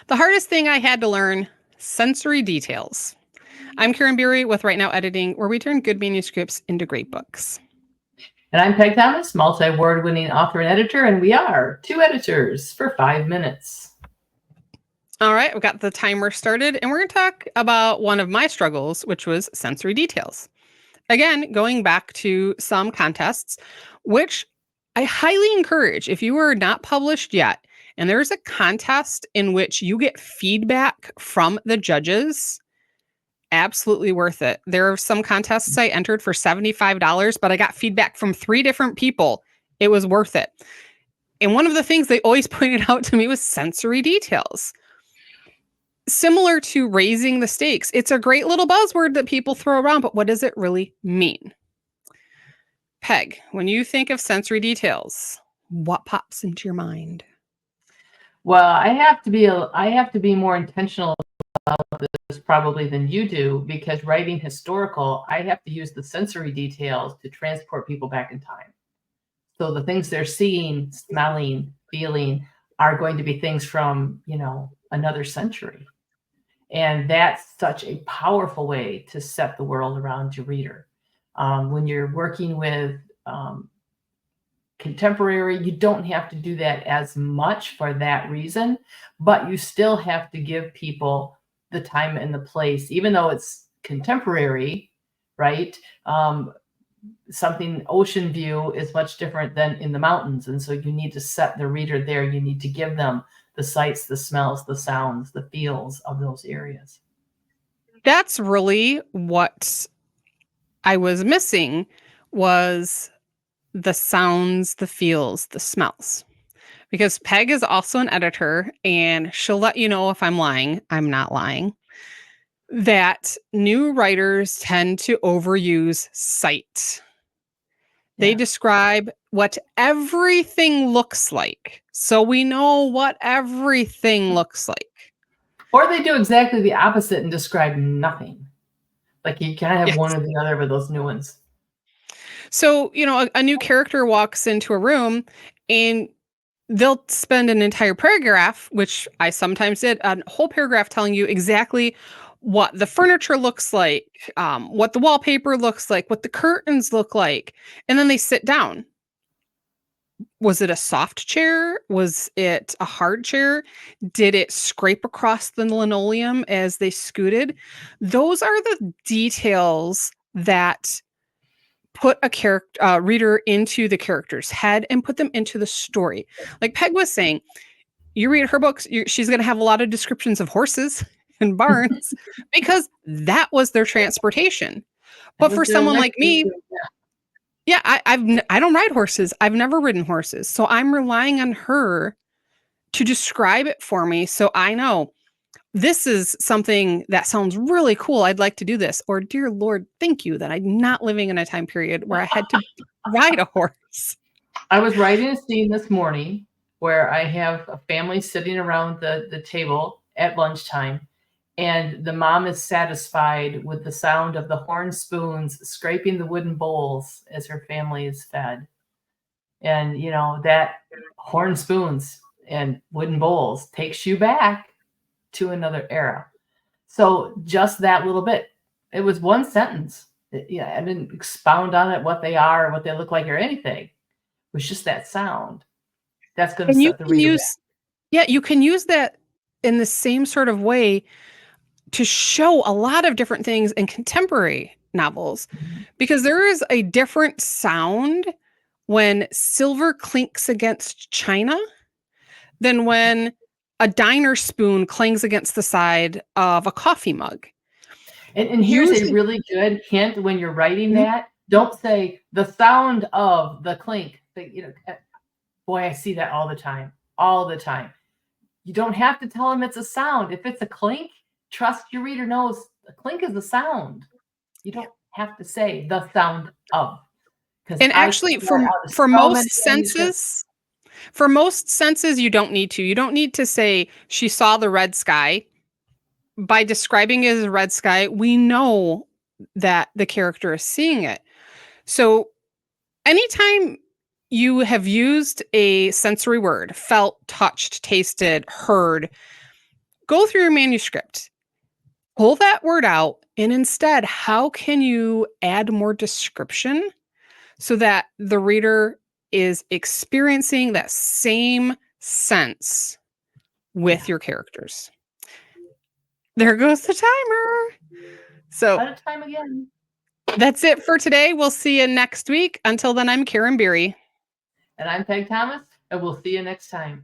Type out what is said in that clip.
The hardest thing I had to learn, sensory details. I'm Karin Beery with Right Now Editing, where we turn good manuscripts into great books. And I'm Peg Thomas, multi-award winning author and editor, and we are two editors for 5 minutes. All right, we've got the timer started, and we're going to talk about one of my struggles, which was sensory details. Again, going back to some contests, which I highly encourage if you are not published yet, and there's a contest in which you get feedback from the judges, absolutely worth it. There are some contests I entered for $75, but I got feedback from 3 different people. It was worth it. And one of the things they always pointed out to me was sensory details. Similar to raising the stakes, it's a great little buzzword that people throw around, but what does it really mean? Peg, when you think of sensory details, what pops into your mind? Well, I have to be more intentional about this probably than you do, because writing historical, I have to use the sensory details to transport people back in time. So the things they're seeing, smelling, feeling are going to be things from, another century. And that's such a powerful way to set the world around your reader. When you're working with contemporary, you don't have to do that as much for that reason, but you still have to give people the time and the place, even though it's contemporary, right? Something ocean view is much different than in the mountains. And so you need to set the reader there. You need to give them the sights, the smells, the sounds, the feels of those areas. That's really what I was missing, was the sounds, the feels, the smells. Because Peg is also an editor, and she'll let you know if I'm lying. I'm not lying. That new writers tend to overuse sight. They describe what everything looks like. So we know what everything looks like. Or they do exactly the opposite and describe nothing. Like you kind of have one or the other with those new ones. So, a new character walks into a room and they'll spend an entire paragraph, which I sometimes did, a whole paragraph telling you exactly what the furniture looks like, what the wallpaper looks like, what the curtains look like. And then they sit down. Was it a soft chair? Was it a hard chair? Did it scrape across the linoleum as they scooted? Those are the details that put a character reader into the character's head and put them into the story. Like Peg was saying, you read her books, she's going to have a lot of descriptions of horses and barns because that was their transportation. But for someone like me, yeah, I don't ride horses. I've never ridden horses. So I'm relying on her to describe it for me so I know this is something that sounds really cool. I'd like to do this. Or, dear Lord, thank you that I'm not living in a time period where I had to ride a horse. I was writing a scene this morning where I have a family sitting around the table at lunchtime, and the mom is satisfied with the sound of the horn spoons scraping the wooden bowls as her family is fed. And, that horn spoons and wooden bowls takes you back to another era. So just that little bit, it was one sentence. I didn't expound on it, what they are, what they look like, or anything. It was just that sound. That's going to set the reader back. Yeah, you can use that in the same sort of way to show a lot of different things in contemporary novels, because there is a different sound when silver clinks against china than when a diner spoon clangs against the side of a coffee mug. And here's a really good hint when you're writing that. Don't say the sound of the clink. Boy, I see that all the time. All the time. You don't have to tell them it's a sound. If it's a clink, trust your reader knows a clink is a sound. You don't have to say the sound of. And actually, for most senses, you don't need to. You don't need to say she saw the red sky. By describing it as a red sky, we know that the character is seeing it. So anytime you have used a sensory word, felt, touched, tasted, heard, go through your manuscript, pull that word out, and instead, how can you add more description so that the reader is experiencing that same sense with Yeah. your characters? There goes the timer. So Out of time again. that's it for today. We'll see you next week. Until then, I'm Karin Beery. And I'm Peg Thomas, and we'll see you next time.